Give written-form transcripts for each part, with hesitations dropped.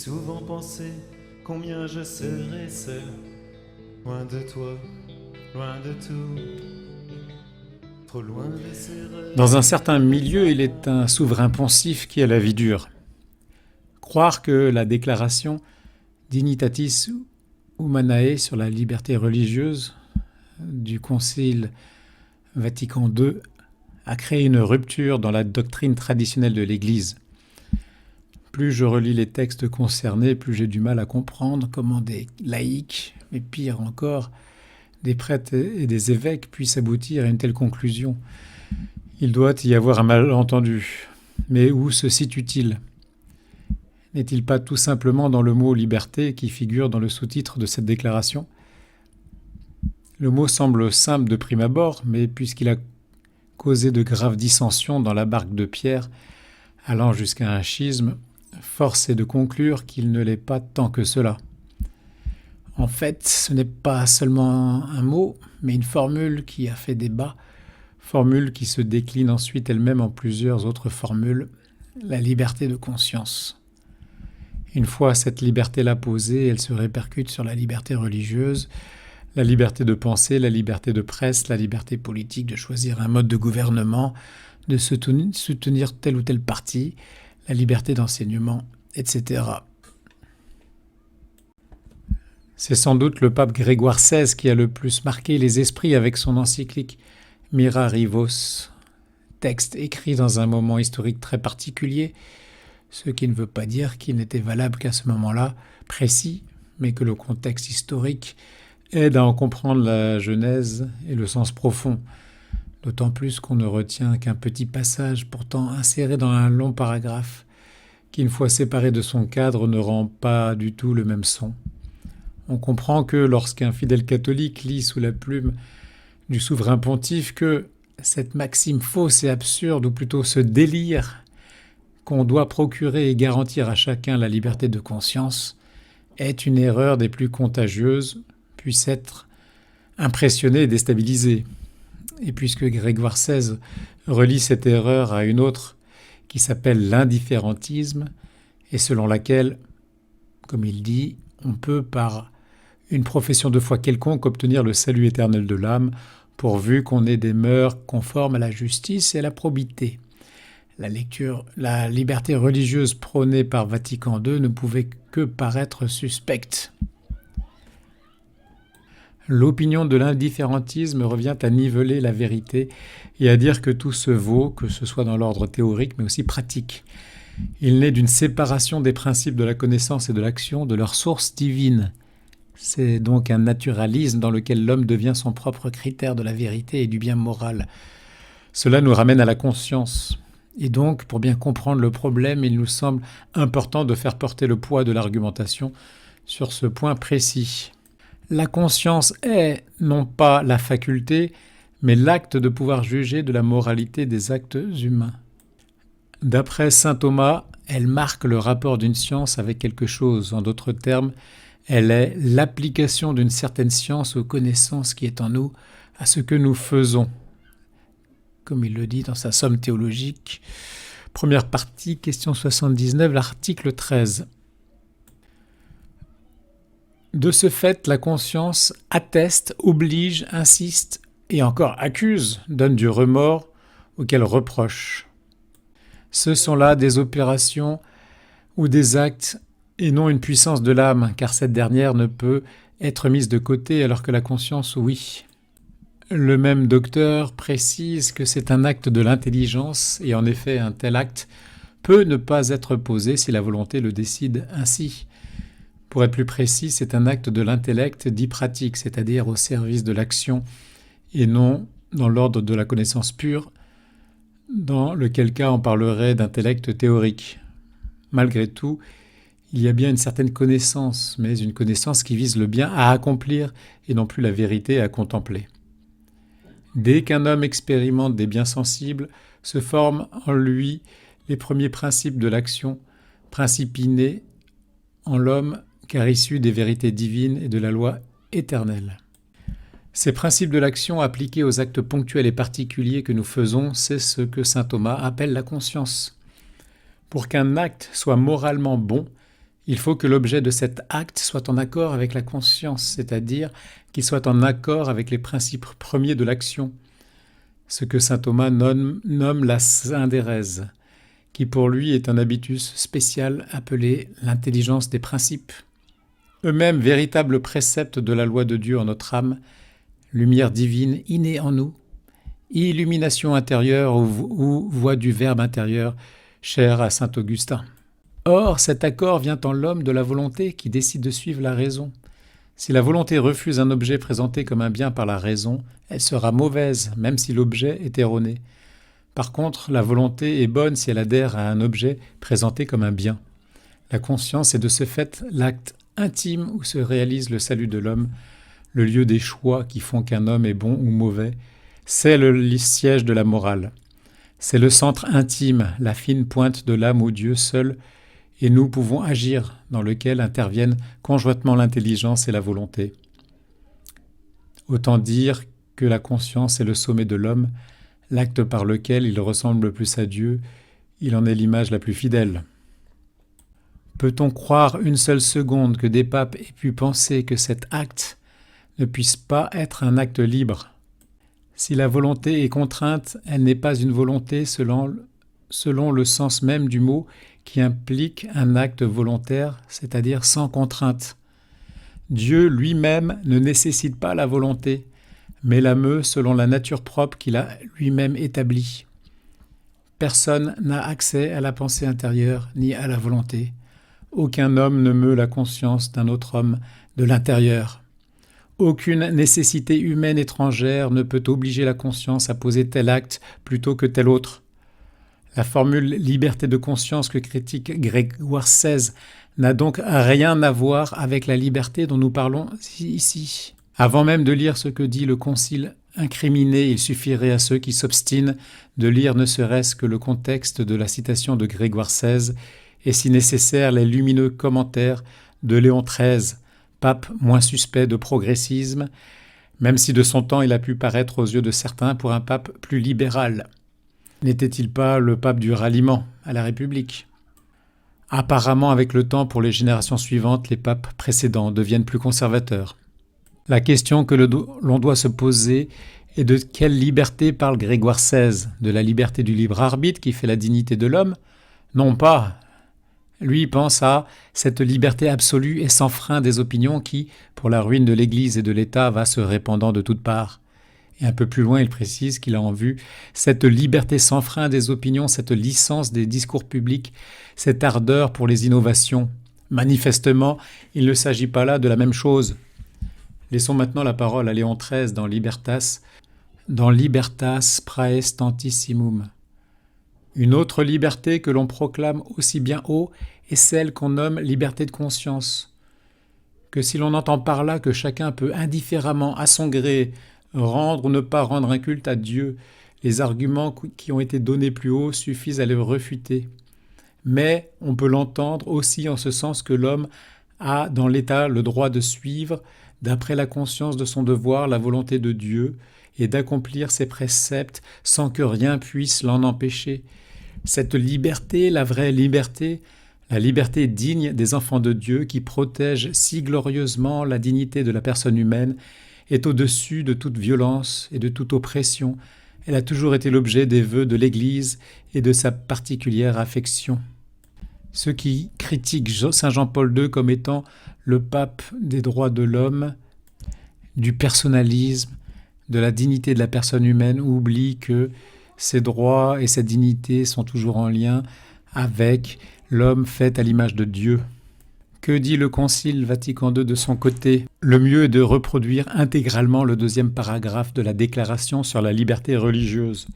souvent pensé combien je serais seul, loin de toi, loin de tout, trop loin de ces rêves. Dans un certain milieu, il est un souverain poncif qui a la vie dure. Croire que la déclaration Dignitatis Humanae sur la liberté religieuse du Concile Vatican II a créé une rupture dans la doctrine traditionnelle de l'Église. Plus je relis les textes concernés, plus j'ai du mal à comprendre comment des laïcs, mais pire encore, des prêtres et des évêques puissent aboutir à une telle conclusion. Il doit y avoir un malentendu. Mais où se situe-t-il ? N'est-il pas tout simplement dans le mot « liberté » qui figure dans le sous-titre de cette déclaration ? Le mot semble simple de prime abord, mais puisqu'il a causé de graves dissensions dans la barque de Pierre, allant jusqu'à un schisme, force est de conclure qu'il ne l'est pas tant que cela. En fait, ce n'est pas seulement un mot, mais une formule qui a fait débat, formule qui se décline ensuite elle-même en plusieurs autres formules, la liberté de conscience. Une fois cette liberté-là posée, elle se répercute sur la liberté religieuse, la liberté de penser, la liberté de presse, la liberté politique de choisir un mode de gouvernement, de soutenir tel ou tel parti, la liberté d'enseignement, etc. C'est sans doute le pape Grégoire XVI qui a le plus marqué les esprits avec son encyclique Mirarivos, texte écrit dans un moment historique très particulier, ce qui ne veut pas dire qu'il n'était valable qu'à ce moment-là, précis, mais que le contexte historique aide à en comprendre la genèse et le sens profond, d'autant plus qu'on ne retient qu'un petit passage pourtant inséré dans un long paragraphe qui, une fois séparé de son cadre, ne rend pas du tout le même son. On comprend que lorsqu'un fidèle catholique lit sous la plume du souverain pontife que cette maxime fausse et absurde, ou plutôt ce délire qu'on doit procurer et garantir à chacun la liberté de conscience, est une erreur des plus contagieuses, puisse être impressionné et déstabilisé. Et puisque Grégoire XVI relie cette erreur à une autre qui s'appelle l'indifférentisme, et selon laquelle, comme il dit, on peut par une profession de foi quelconque obtenir le salut éternel de l'âme, pourvu qu'on ait des mœurs conformes à la justice et à la probité. La liberté religieuse prônée par Vatican II ne pouvait que paraître suspecte. L'opinion de l'indifférentisme revient à niveler la vérité et à dire que tout se vaut, que ce soit dans l'ordre théorique mais aussi pratique. Il naît d'une séparation des principes de la connaissance et de l'action de leur source divine. C'est donc un naturalisme dans lequel l'homme devient son propre critère de la vérité et du bien moral. Cela nous ramène à la conscience. Et donc, pour bien comprendre le problème, il nous semble important de faire porter le poids de l'argumentation sur ce point précis. La conscience est non pas la faculté, mais l'acte de pouvoir juger de la moralité des actes humains. D'après saint Thomas, elle marque le rapport d'une science avec quelque chose. En d'autres termes, elle est l'application d'une certaine science aux connaissances qui est en nous, à ce que nous faisons. Comme il le dit dans sa somme théologique, première partie, question 79, l'article 13. De ce fait, la conscience atteste, oblige, insiste et encore accuse, donne du remords auquel reproche. Ce sont là des opérations ou des actes et non une puissance de l'âme, car cette dernière ne peut être mise de côté alors que la conscience, oui. Le même docteur précise que c'est un acte de l'intelligence et en effet un tel acte peut ne pas être posé si la volonté le décide ainsi. Pour être plus précis, c'est un acte de l'intellect dit pratique, c'est-à-dire au service de l'action et non dans l'ordre de la connaissance pure, dans lequel cas on parlerait d'intellect théorique. Malgré tout, il y a bien une certaine connaissance, mais une connaissance qui vise le bien à accomplir et non plus la vérité à contempler. Dès qu'un homme expérimente des biens sensibles, se forment en lui les premiers principes de l'action, principes innés en l'homme car issus des vérités divines et de la loi éternelle. Ces principes de l'action appliqués aux actes ponctuels et particuliers que nous faisons, c'est ce que saint Thomas appelle la conscience. Pour qu'un acte soit moralement bon, Il faut que l'objet de cet acte soit en accord avec la conscience, c'est-à-dire qu'il soit en accord avec les principes premiers de l'action, ce que saint Thomas nomme la syndérèse, qui pour lui est un habitus spécial appelé l'intelligence des principes. Eux-mêmes véritables préceptes de la loi de Dieu en notre âme, lumière divine innée en nous, illumination intérieure ou voie du Verbe intérieur, cher à saint Augustin. Or, cet accord vient en l'homme de la volonté qui décide de suivre la raison. Si la volonté refuse un objet présenté comme un bien par la raison, elle sera mauvaise, même si l'objet est erroné. Par contre, la volonté est bonne si elle adhère à un objet présenté comme un bien. La conscience est de ce fait l'acte intime où se réalise le salut de l'homme, le lieu des choix qui font qu'un homme est bon ou mauvais. C'est le siège de la morale. C'est le centre intime, la fine pointe de l'âme où Dieu seul et nous pouvons agir, dans lequel interviennent conjointement l'intelligence et la volonté. Autant dire que la conscience est le sommet de l'homme, l'acte par lequel il ressemble le plus à Dieu, il en est l'image la plus fidèle. Peut-on croire une seule seconde que des papes aient pu penser que cet acte ne puisse pas être un acte libre? Si la volonté est contrainte, elle n'est pas une volonté selon le sens même du mot qui implique un acte volontaire, c'est-à-dire sans contrainte. Dieu lui-même ne nécessite pas la volonté, mais la meut selon la nature propre qu'il a lui-même établie. Personne n'a accès à la pensée intérieure ni à la volonté. Aucun homme ne meut la conscience d'un autre homme de l'intérieur. Aucune nécessité humaine étrangère ne peut obliger la conscience à poser tel acte plutôt que tel autre. La formule « liberté de conscience » que critique Grégoire XVI n'a donc rien à voir avec la liberté dont nous parlons ici. Avant même de lire ce que dit le Concile incriminé, il suffirait à ceux qui s'obstinent de lire ne serait-ce que le contexte de la citation de Grégoire XVI et si nécessaire les lumineux commentaires de Léon XIII, pape moins suspect de progressisme, même si de son temps il a pu paraître aux yeux de certains pour un pape plus libéral. N'était-il pas le pape du ralliement à la République? Apparemment, avec le temps, pour les générations suivantes, les papes précédents deviennent plus conservateurs. La question que l'on doit se poser est de quelle liberté parle Grégoire XVI? De la liberté du libre arbitre qui fait la dignité de l'homme? Non pas. Lui pense à cette liberté absolue et sans frein des opinions qui, pour la ruine de l'Église et de l'État, va se répandant de toutes parts. Et un peu plus loin, il précise qu'il a en vue cette liberté sans frein des opinions, cette licence des discours publics, cette ardeur pour les innovations. Manifestement, il ne s'agit pas là de la même chose. Laissons maintenant la parole à Léon XIII dans Libertas Praestantissimum. Une autre liberté que l'on proclame aussi bien haut est celle qu'on nomme liberté de conscience. Que si l'on entend par là que chacun peut indifféremment, à son gré, rendre ou ne pas rendre un culte à Dieu, les arguments qui ont été donnés plus haut suffisent à les refuter. Mais on peut l'entendre aussi en ce sens que l'homme a dans l'État le droit de suivre, d'après la conscience de son devoir, la volonté de Dieu et d'accomplir ses préceptes sans que rien puisse l'en empêcher. Cette liberté, la vraie liberté, la liberté digne des enfants de Dieu qui protège si glorieusement la dignité de la personne humaine, est au-dessus de toute violence et de toute oppression. Elle a toujours été l'objet des vœux de l'Église et de sa particulière affection. Ceux qui critiquent Saint Jean-Paul II comme étant le pape des droits de l'homme, du personnalisme, de la dignité de la personne humaine, oublient que ces droits et cette dignité sont toujours en lien avec l'homme fait à l'image de Dieu. Que dit le Concile Vatican II de son côté? Le mieux est de reproduire intégralement le 2e paragraphe de la Déclaration sur la liberté religieuse.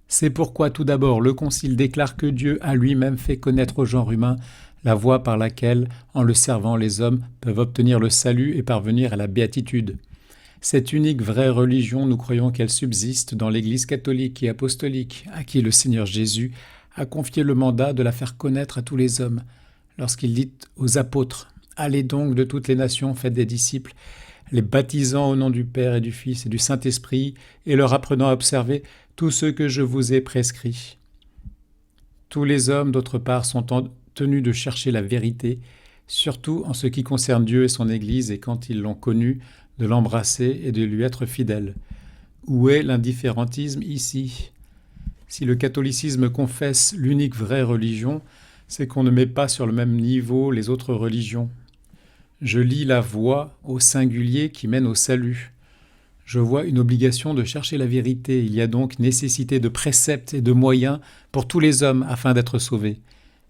C'est pourquoi tout d'abord le Concile déclare que Dieu a lui-même fait connaître au genre humain la voie par laquelle, en le servant, les hommes peuvent obtenir le salut et parvenir à la béatitude. Cette unique vraie religion, nous croyons qu'elle subsiste dans l'Église catholique et apostolique, à qui le Seigneur Jésus a confié le mandat de la faire connaître à tous les hommes, lorsqu'il dit aux apôtres « Allez donc de toutes les nations, faites des disciples, les baptisant au nom du Père et du Fils et du Saint-Esprit, et leur apprenant à observer tout ce que je vous ai prescrit. » Tous les hommes, d'autre part, sont tenus de chercher la vérité, surtout en ce qui concerne Dieu et son Église, et quand ils l'ont connu, de l'embrasser et de lui être fidèles. Où est l'indifférentisme ici ? Si le catholicisme confesse l'unique vraie religion, c'est qu'on ne met pas sur le même niveau les autres religions. Je lis la voie au singulier qui mène au salut. Je vois une obligation de chercher la vérité. Il y a donc nécessité de préceptes et de moyens pour tous les hommes afin d'être sauvés.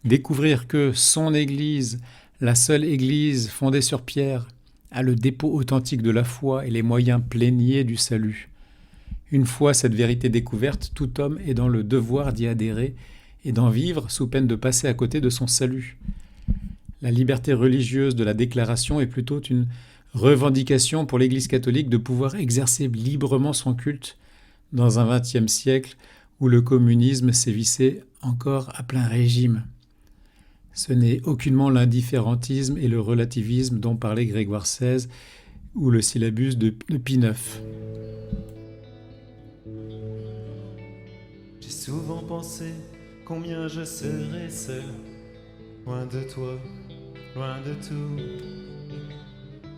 Découvrir que son Église, la seule Église fondée sur Pierre, a le dépôt authentique de la foi et les moyens pléniers du salut. Une fois cette vérité découverte, tout homme est dans le devoir d'y adhérer et d'en vivre sous peine de passer à côté de son salut. La liberté religieuse de la déclaration est plutôt une revendication pour l'Église catholique de pouvoir exercer librement son culte dans un XXe siècle où le communisme sévissait encore à plein régime. Ce n'est aucunement l'indifférentisme et le relativisme dont parlait Grégoire XVI ou le syllabus de Pie IX. J'ai souvent pensé combien je serais seul, loin de toi, loin de tout,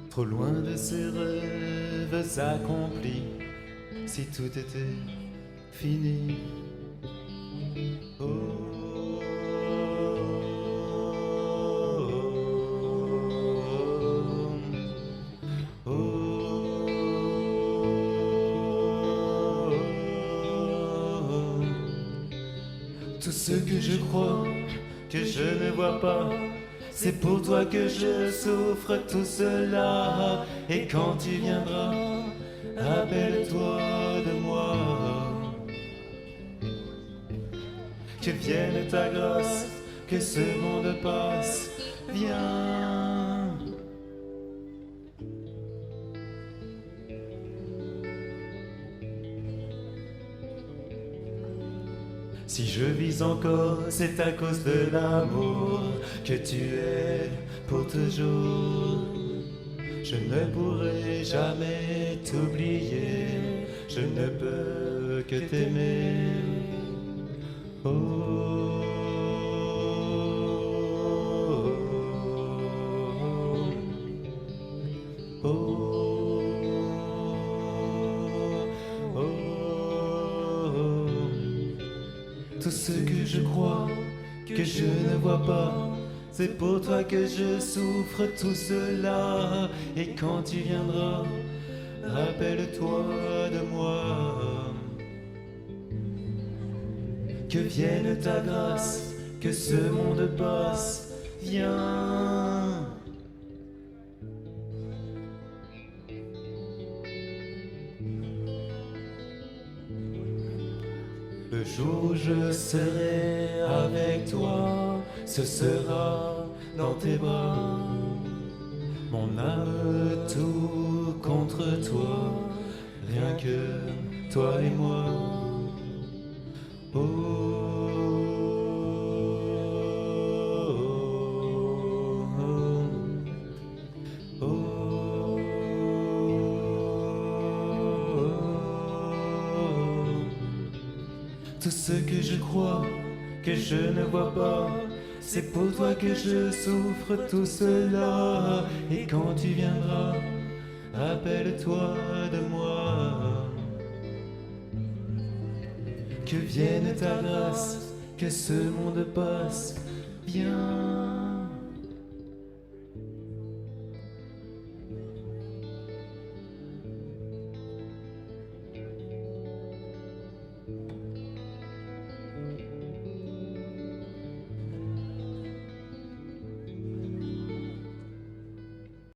trop loin de ces rêves accomplis, si tout était fini. Oh, oh, oh, oh. Tout ce que je crois, que je ne vois pas, c'est pour toi que je souffre tout cela. Et quand tu viendras, rappelle-toi de moi. Que vienne ta grâce, que ce monde passe, viens. Si je vis encore, c'est à cause de l'amour que tu es pour toujours. Je ne pourrai jamais t'oublier, je ne peux que t'aimer. Oh, oh, oh, oh, oh. Tout ce que je crois, que je ne vois pas, c'est pour toi que je souffre tout cela. Et quand tu viendras, rappelle-toi de moi. Que vienne ta grâce, que ce monde passe, viens. Le jour où je serai avec toi, ce sera dans tes bras. Mon âme tout contre toi, rien que toi et moi. Oh, oh, oh, oh. Tout ce que je crois, que je ne vois pas, c'est pour toi que je souffre tout cela. Et quand tu viendras, rappelle-toi de moi. Que vienne ta grâce, que ce monde passe, viens.